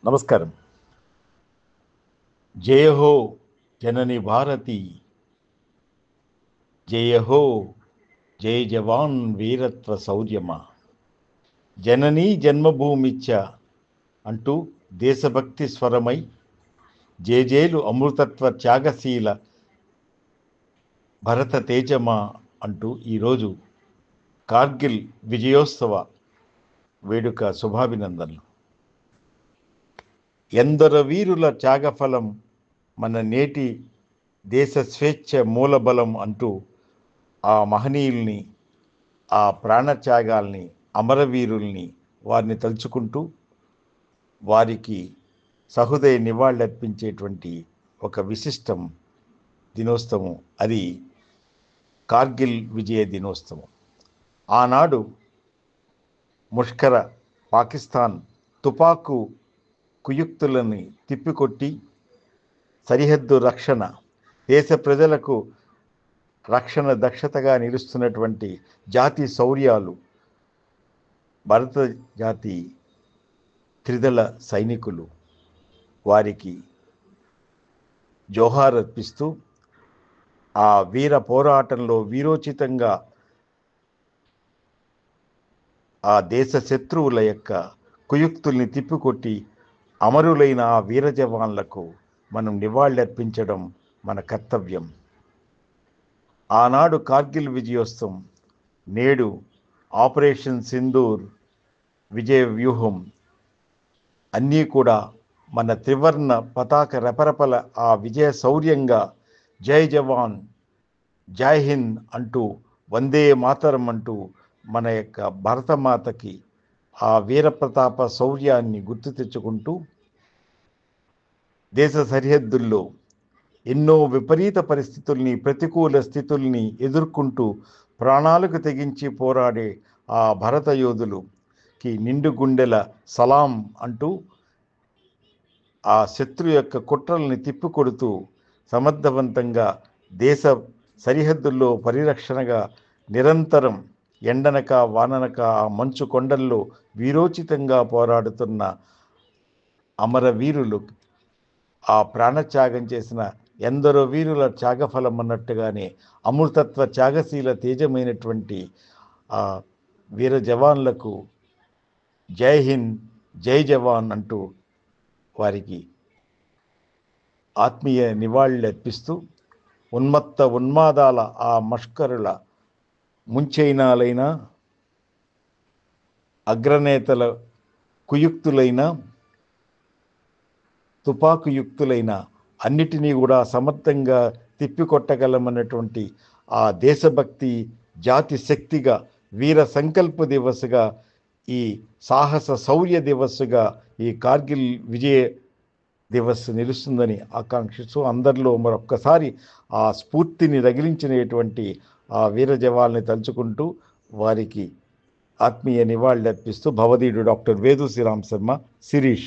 నమస్కారం. జయ హో జనని భారతి, జయ హో జయ జవాన్ వీరత్వ శౌర్యమా, జననీ జన్మభూమిచ్చ అంటూ దేశభక్తి స్వరమై జేజేలు అమృతత్వ త్యాగశీల భరత తేజమా అంటూ ఈరోజు కార్గిల్ విజయోత్సవ వేడుక శుభాభినందనలు. ఎందరో వీరుల త్యాగఫలం మన నేటి దేశ స్వేచ్ఛ మూలబలం అంటూ ఆ మహనీయుల్ని, ఆ ప్రాణత్యాగాల్ని, అమరవీరుల్ని వారిని తలుచుకుంటూ వారికి సహృదయ నివాళులర్పించేటువంటి ఒక విశిష్టం దినోత్సవం, అది కార్గిల్ విజయ దినోత్సవం. ఆనాడు ముష్కర పాకిస్తాన్ తుపాకు కుయుక్తులని తిప్పికొట్టి సరిహద్దు రక్షణ, దేశ ప్రజలకు రక్షణ దక్షతగా నిలుస్తున్నటువంటి జాతి శౌర్యాలు, భారత జాతి త్రిదళ సైనికులు వారికి జోహార్ అర్పిస్తూ ఆ వీర పోరాటంలో వీరోచితంగా ఆ దేశ శత్రువుల యొక్క కుయుక్తుల్ని తిప్పికొట్టి అమరులైన ఆ వీర జవాన్లకు మనం నివాళులర్పించడం మన కర్తవ్యం. ఆనాడు కార్గిల్ విజయోత్సవం, నేడు ఆపరేషన్ సింధూర్ విజయ వ్యూహం అన్నీ కూడా మన త్రివర్ణ పతాక రెపరెపల ఆ విజయ శౌర్యంగా జై జవాన్ జై హింద్ అంటూ, వందే మాతరం అంటూ మన యొక్క భరతమాతకి ఆ వీరప్రతాప శౌర్యాన్ని గుర్తు తెచ్చుకుంటూ దేశ సరిహద్దుల్లో ఎన్నో విపరీత పరిస్థితుల్ని, ప్రతికూల స్థితుల్ని ఎదుర్కొంటూ ప్రాణాలకు తెగించి పోరాడే ఆ భరత యోధులుకి నిండు గుండెల సలాం అంటూ ఆ శత్రు యొక్క కుట్రల్ని తిప్పికొడుతూ సమర్థవంతంగా దేశ సరిహద్దుల్లో పరిరక్షణగా నిరంతరం ఎండనక వాననక ఆ మంచు కొండల్లో వీరోచితంగా పోరాడుతున్న అమరవీరులు, ఆ ప్రాణత్యాగం చేసిన ఎందరో వీరుల త్యాగఫలం అన్నట్టుగానే అమృతత్వ త్యాగశీల తేజమైనటువంటి ఆ వీర జవాన్లకు జై హింద్ జై జవాన్ అంటూ వారికి ఆత్మీయ నివాళులు అర్పిస్తూ, ఉన్మాదాల ఆ మష్కరుల ముంచైనాలైన అగ్రనేతల కుయుక్తులైన తుపాకుయుక్తులైన అన్నిటినీ కూడా సమర్థంగా తిప్పికొట్టగలమన్నటువంటి ఆ దేశభక్తి జాతి శక్తిగా, వీర సంకల్ప దివస్గా, ఈ సాహస శౌర్య దివస్గా ఈ కార్గిల్ విజయ దివస్ నిలుస్తుందని ఆకాంక్షిస్తూ, అందరిలో మరొక్కసారి ఆ స్ఫూర్తిని రగిలించినటువంటి ఆ వీర జవాల్ని తలుచుకుంటూ వారికి ఆత్మీయ నివాళులర్పిస్తూ భవదీయుడు డాక్టర్ వేదు శ్రీరామ్ శర్మ, శిరీష.